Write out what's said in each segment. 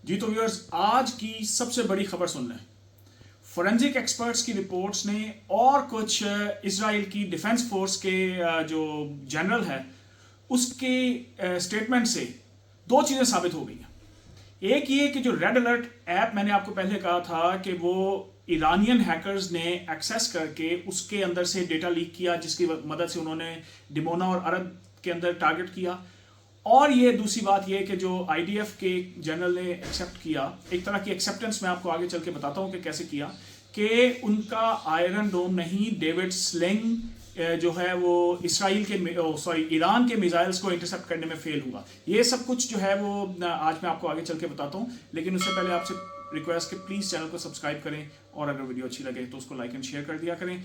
जी तो व्यूअर्स, आज की सबसे बड़ी खबर सुन लें। फोरेंसिक एक्सपर्ट्स की रिपोर्ट्स ने और कुछ इजराइल की डिफेंस फोर्स के जो जनरल है उसके स्टेटमेंट से दो चीज़ें साबित हो गई हैं। एक ये कि जो रेड अलर्ट ऐप मैंने आपको पहले कहा था कि वो ईरानियन हैकर्स ने एक्सेस करके उसके अंदर से डेटा लीक किया, जिसकी मदद से उन्होंने डिमोना और अरब के अंदर टारगेट किया। और ये दूसरी बात ये कि जो आईडीएफ के जनरल ने एक्सेप्ट किया, एक तरह की एक्सेप्टेंस मैं आपको आगे चल के बताता हूँ कि कैसे किया, कि उनका आयरन डोम नहीं, डेविड स्लिंग जो है वो ईरान के मिसाइल्स को इंटरसेप्ट करने में फेल हुआ। ये सब कुछ जो है वो आज मैं आपको आगे चल के बताता हूँ, लेकिन उससे पहले आपसे रिक्वेस्ट कि प्लीज़ चैनल को सब्सक्राइब करें और अगर वीडियो अच्छी लगे तो उसको लाइक एंड शेयर कर दिया करें।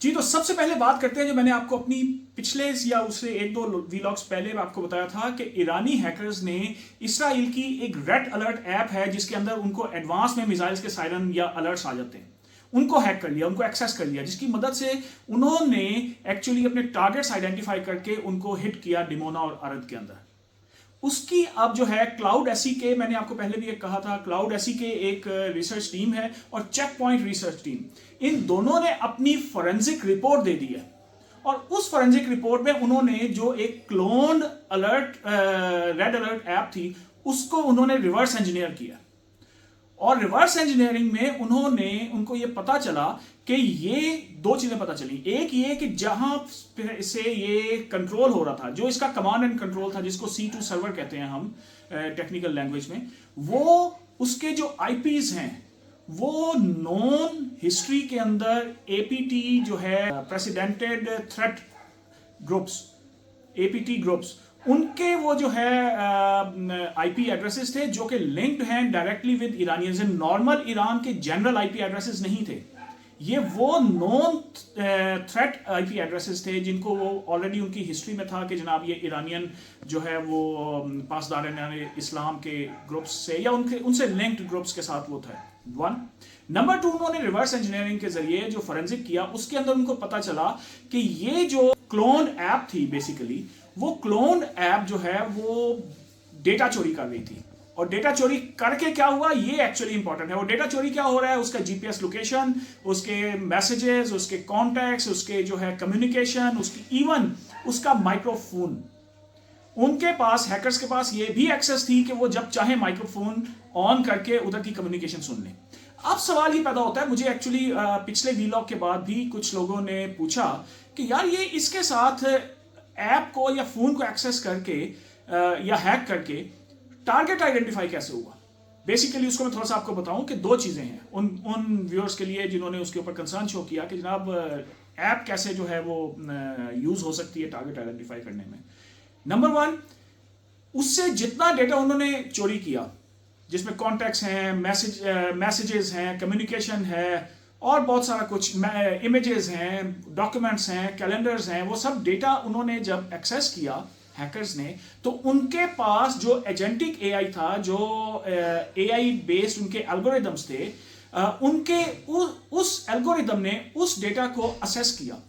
जी तो सबसे पहले बात करते हैं, जो मैंने आपको अपनी पिछले या उससे एक दो वीलॉग्स पहले आपको बताया था कि ईरानी हैकर्स ने इसराइल की एक रेड अलर्ट ऐप है जिसके अंदर उनको एडवांस में मिसाइल्स के सायरन या अलर्ट्स आ जाते हैं, उनको हैक कर लिया, उनको एक्सेस कर लिया, जिसकी मदद से उन्होंने एक्चुअली अपने टारगेट्स आइडेंटिफाई करके उनको हिट किया डिमोना और अरद के अंदर। उसकी अब जो है क्लाउड एसी के, मैंने आपको पहले भी एक कहा था, क्लाउड एसी के एक रिसर्च टीम है और चेक पॉइंट रिसर्च टीम, इन दोनों ने अपनी फोरेंसिक रिपोर्ट दे दी है। और उस फोरेंसिक रिपोर्ट में उन्होंने जो एक cloned alert red alert app थी उसको उन्होंने रिवर्स इंजीनियर किया। और रिवर्स इंजीनियरिंग में उनको ये पता चला कि ये दो चीजें पता चली। एक ये कि जहां से ये कंट्रोल हो रहा था, जो इसका कमांड एंड कंट्रोल था, जिसको C2 सर्वर कहते हैं हम टेक्निकल लैंग्वेज में, वो उसके जो आईपीज हैं वो नॉन हिस्ट्री के अंदर APT जो है प्रेसिडेंटेड थ्रेट ग्रुप्स, APT ग्रुप्स, उनके वो जो है आईपी एड्रेसेस थे जो कि लिंक्ड हैं directly with Iranians. Normal Iran के जनरल आईपी एड्रेसेस नहीं थे, ये वो नॉन थ्रेट आईपी एड्रेसेस थे जिनको वो ऑलरेडी उनकी हिस्ट्री में था कि जनाब ये ईरानियन जो है वो पासदार इस्लाम के ग्रुप्स से या उनसे लिंक्ड ग्रुप्स के साथ वो था। वन नंबर टू, उन्होंने रिवर्स इंजीनियरिंग के जरिए जो फोरेंसिक किया उसके अंदर उनको पता चला कि ये जो क्लोन ऐप थी, बेसिकली वो क्लोन ऐप जो है वो डेटा चोरी कर रही थी। और डेटा चोरी करके क्या हुआ, ये एक्चुअली इंपॉर्टेंट है। वो डेटा चोरी क्या हो रहा है, उसका जीपीएस लोकेशन, उसके मैसेजेस, उसके कॉन्टैक्ट्स, उसके जो है कम्युनिकेशन, उसकी इवन उसका माइक्रोफोन, उनके पास, हैकर्स के पास ये भी एक्सेस थी कि वो जब चाहे माइक्रोफोन ऑन करके उधर की कम्युनिकेशन सुन लें। अब सवाल ये पैदा होता है, मुझे एक्चुअली पिछले वीलॉग के बाद भी कुछ लोगों ने पूछा कि यार ये इसके साथ ऐप को या फोन को एक्सेस करके या हैक करके टारगेट आइडेंटिफाई कैसे हुआ। बेसिकली उसको मैं थोड़ा सा आपको बताऊं कि दो चीजें हैं उन व्यूअर्स के लिए जिन्होंने उसके ऊपर कंसर्न शो किया कि जनाब ऐप कैसे जो है वो यूज हो सकती है टारगेट आइडेंटिफाई करने में। नंबर वन, उससे जितना डेटा उन्होंने चोरी किया, जिसमें कॉन्टैक्ट्स हैं, मैसेजेस हैं, कम्युनिकेशन है और बहुत सारा कुछ, इमेजेस हैं, डॉक्यूमेंट्स हैं, कैलेंडर्स हैं, वो सब डेटा उन्होंने जब एक्सेस किया हैकर्स ने, तो उनके पास जो एजेंटिक एआई था, जो एआई बेस्ड उनके एल्गोरिदम्स थे, उनके उस एल्गोरिदम ने उस डेटा को असेस किया,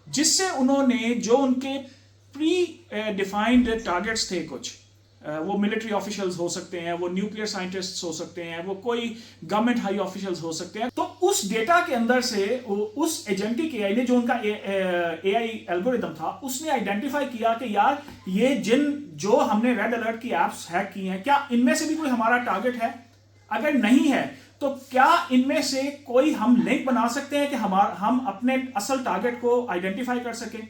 जिससे उन्होंने जो उनके प्री डिफाइंड टारगेट्स थे, कुछ वो मिलिट्री ऑफिशियल्स हो सकते हैं, वो न्यूक्लियर साइंटिस्ट्स हो सकते हैं, वो कोई गवर्नमेंट हाई ऑफिशियल्स हो सकते हैं, तो उस डेटा के अंदर से उस एजेंटिक एआई ने, जो उनका एआई एल्गोरिदम था, उसने आइडेंटिफाई किया कि यार ये जो हमने रेड अलर्ट की एप्स हैक की हैं, क्या इनमें से भी कोई हमारा टारगेट है? अगर नहीं है तो क्या इनमें से कोई हम लिंक बना सकते हैं कि हम अपने असल टारगेट को आइडेंटिफाई कर सकें।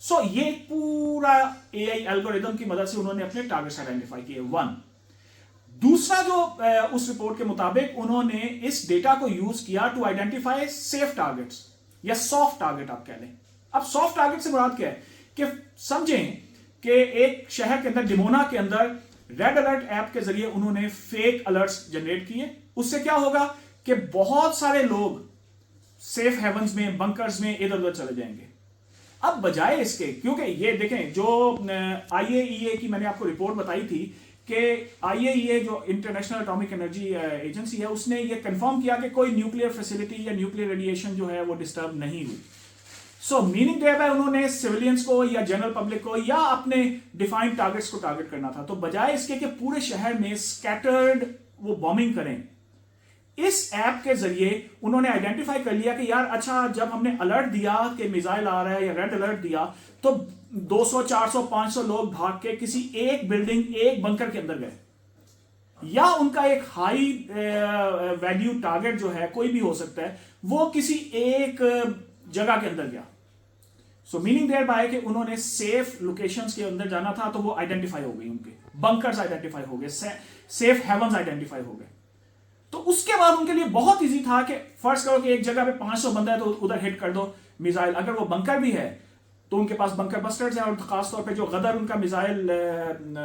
सो ये पूरा एआई एल्गोरिदम की मदद से उन्होंने अपने टारगेट्स आइडेंटिफाई किए। वन, दूसरा जो उस रिपोर्ट के मुताबिक उन्होंने इस डेटा को यूज किया टू आइडेंटिफाई सेफ टारगेट्स या सॉफ्ट टारगेट आप कह लें। अब सॉफ्ट टारगेट से मुराद क्या है कि समझें कि एक शहर के अंदर, डिमोना के अंदर, रेड अलर्ट ऐप के जरिए उन्होंने फेक अलर्ट्स जनरेट किए। उससे क्या होगा कि बहुत सारे लोग सेफ हेवंस में, बंकर्स में इधर उधर चले जाएंगे। अब बजाय इसके, क्योंकि ये देखें जो IAEA की मैंने आपको रिपोर्ट बताई थी कि IAEA जो इंटरनेशनल एटॉमिक एनर्जी एजेंसी है, उसने ये कंफर्म किया कि कोई न्यूक्लियर फैसिलिटी या न्यूक्लियर रेडिएशन जो है वो डिस्टर्ब नहीं हुई। सो मीनिंग देयर बाय उन्होंने सिविलियंस को या जनरल पब्लिक को या अपने डिफाइंड टारगेट्स को टारगेट करना था। तो बजाय इसके कि पूरे शहर में स्कैटर्ड वो बॉम्बिंग करें, इस ऐप के जरिए उन्होंने आइडेंटिफाई कर लिया कि यार अच्छा, जब हमने अलर्ट दिया कि मिसाइल आ रहा है या रेड अलर्ट दिया, तो 200 400 500 लोग भाग के किसी एक बिल्डिंग, एक बंकर के अंदर गए, या उनका एक हाई वैल्यू टारगेट जो है कोई भी हो सकता है, वो किसी एक जगह के अंदर गया। सो मीनिंग देयर बाय कि उन्होंने सेफ लोकेशंस के अंदर जाना था, तो वो आइडेंटिफाई हो गई, उनके बंकर्स आइडेंटिफाई हो गए, सेफ हेवंस आइडेंटिफाई हो गए। तो उसके बाद उनके लिए बहुत इजी था कि फर्स्ट करो कि एक जगह पे 500 बंदा है तो उधर हिट कर दो मिसाइल। अगर वो बंकर भी है तो उनके पास बंकर बस्टर्स हैं, और खासतौर पे जो गदर उनका मिसाइल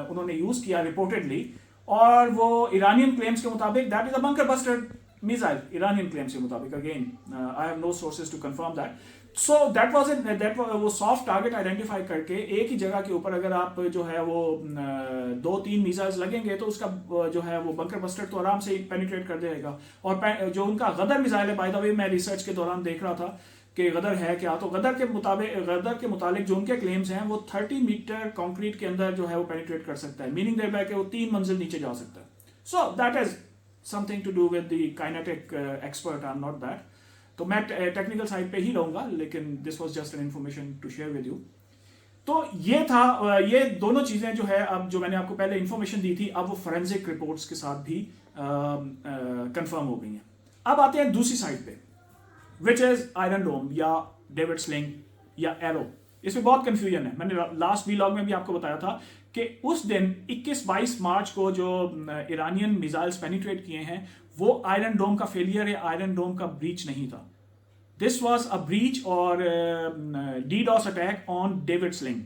उन्होंने यूज किया रिपोर्टेडली, और वो ईरानियन क्लेम्स के मुताबिक that is a bunker buster missile, Iranian claims के मुताबिक, again I have no sources to confirm that. So that was वो सॉफ्ट टारगेट आइडेंटिफाई करके एक ही जगह के ऊपर अगर आप जो है वो 2-3 मिसाइल्स लगेंगे तो उसका जो है वो बंकर बस्टर तो आराम से पेनिट्रेट कर देगा। और जो उनका गदर मिसाइल है, बाय द वे मैं रिसर्च के दौरान देख रहा था कि गदर है क्या, तो गदर के मुताबिक जो उनके क्लेम्स हैं वो 30 मीटर कंक्रीट के अंदर जो है वो पेनिट्रेट कर सकता है, मीनिंग देयर बाय कि वो 3 मंजिल नीचे जा सकता है। So that is something to do with the kinetic expert, I am not that. तो मैं टेक्निकल साइड पे ही रहूंगा, लेकिन this was just an information to share with you. तो ये था, ये दोनों चीजें जो है, अब जो मैंने आपको पहले इन्फॉर्मेशन दी थी, अब वो फोरेंसिक रिपोर्ट्स के साथ भी कंफर्म हो गई हैं। अब आते हैं दूसरी साइड पे, विच इज आयरन डोम या डेविड स्लिंग या एरो। इसमें बहुत कंफ्यूजन है। मैंने लास्ट व्लॉग में भी आपको बताया था कि उस दिन 21-22 मार्च को जो ईरानियन मिसाइल्स पेनिट्रेट किए हैं, वो आयरन डोम का फेलियर या आयरन डोम का ब्रीच नहीं था। दिस वॉज अ ब्रीच और DDoS attack on David Sling.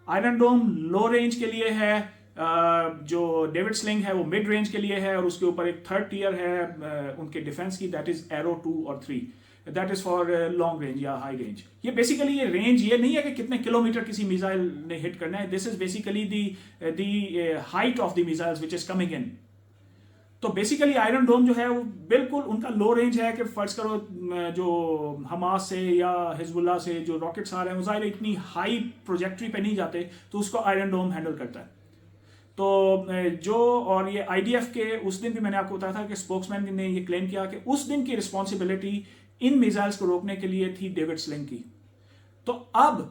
Iron Dome low range के लिए है, जो डेविड स्लिंग है वो मिड रेंज के लिए है, और उसके ऊपर एक थर्ड टियर है उनके डिफेंस की, दैट इज एरो 2 और 3, that is for long range या हाई रेंज। ये बेसिकली ये रेंज ये नहीं है कि कितने किलोमीटर किसी मिसाइल ने हिट करना है, this is basically the height of the missiles which is coming in. तो बेसिकली आयरन डोम जो है वो बिल्कुल उनका लो रेंज है कि फर्ज करो जो हमास से या हिजबुल्लाह से जो रॉकेट्स आ रहे हैं वो ज़ाहिर इतनी हाई प्रोजेक्ट्री पे नहीं जाते, तो उसको आयरन डोम हैंडल करता है। तो जो और ये IDF के उस दिन भी मैंने आपको बताया था कि स्पोक्समैन ने ये क्लेम किया कि उस दिन की रिस्पॉन्सिबिलिटी इन मिसाइल्स को रोकने के लिए थी डेविड स्लिंग की। तो अब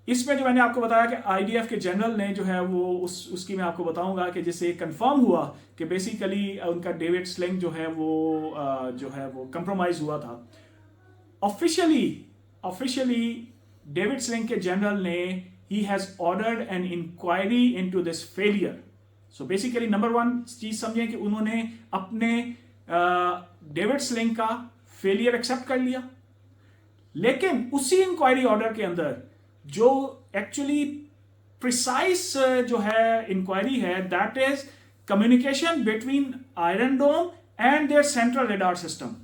इसमें जो मैंने आपको बताया कि IDF के जनरल ने जो है वो उसकी मैं आपको बताऊंगा कि जिससे कंफर्म हुआ कि बेसिकली उनका डेविड स्लिंग जो है वो कंप्रोमाइज हुआ था। ऑफिशियली डेविड स्लिंग के जनरल ने ही has ordered an inquiry into this failure. So basically number 1 चीज समझें कि उन्होंने अपने डेविड स्लिंग का फेलियर एक्सेप्ट कर लिया, लेकिन उसी इंक्वायरी ऑर्डर के अंदर जो एक्चुअली प्रिसाइज जो है इंक्वायरी है, that is communication between Iron Dome and their central radar system.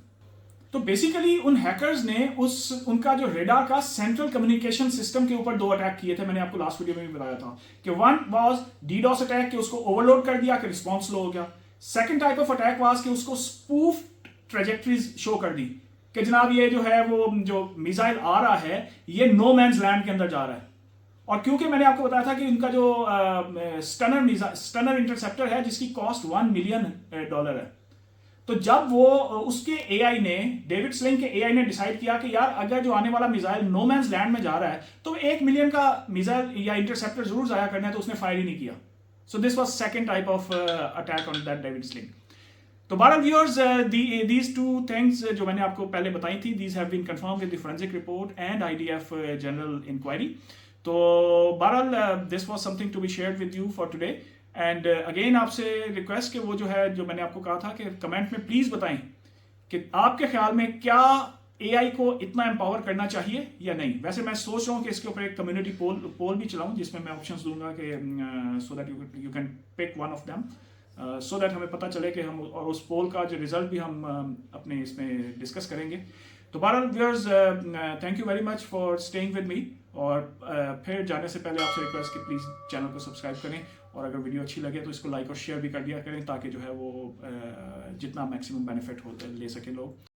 तो बेसिकली उन हैकर्स ने उनका जो रेडार का सेंट्रल कम्युनिकेशन सिस्टम के ऊपर 2 अटैक किए थे। मैंने आपको लास्ट वीडियो में भी बताया था कि वन वाज DDoS अटैक कि उसको ओवरलोड कर दिया कि रिस्पॉन्स लो हो गया। Second type of attack was कि उसको स्पूफ ट्रेजेक्टरीज शो कर दी कि जनाब ये जो है वो जो मिसाइल आ रहा है ये नो मैन्स लैंड के अंदर जा रहा है। और क्योंकि मैंने आपको बताया था कि उनका जो स्टनर इंटरसेप्टर है जिसकी कॉस्ट $1 मिलियन है, तो जब वो उसके AI ने, डेविड स्लिंग के AI ने डिसाइड किया कि यार अगर जो आने वाला मिसाइल नो मैन्स लैंड में जा रहा है तो $1 मिलियन का मिसाइल या इंटरसेप्टर जरूर जाया करना है, तो उसने फायर ही नहीं किया। So this was second type of attack on that David sling. तो बहरहाल व्यूअर्स, दीज 2 थिंग्स जो मैंने आपको पहले बताई थी, these have been confirm with the forensic report and IDF general inquiry. तो बहरहाल this was something to be shared with you for today. And again आपसे रिक्वेस्ट कि वो जो है जो मैंने आपको कहा था कि कमेंट में प्लीज बताएं कि आपके ख्याल में क्या AI को इतना एम्पावर करना चाहिए या नहीं। वैसे मैं सोच रहा हूँ कि इसके ऊपर एक कम्युनिटी पोल भी चलाऊं जिसमें मैं ऑप्शंस दूंगा कि so that you can pick one of them, so that हमें पता चले कि हम, और उस पोल का जो रिजल्ट भी हम अपने इसमें डिस्कस करेंगे। तो बहरहाल viewers, thank you very much for staying with me. और फिर जाने से पहले आपसे रिक्वेस्ट कि प्लीज़ चैनल को सब्सक्राइब करें, और अगर वीडियो अच्छी लगे तो इसको लाइक और शेयर भी कर दिया करें ताकि जो है वो जितना मैक्सिमम बेनिफिट हो ले सके लोग।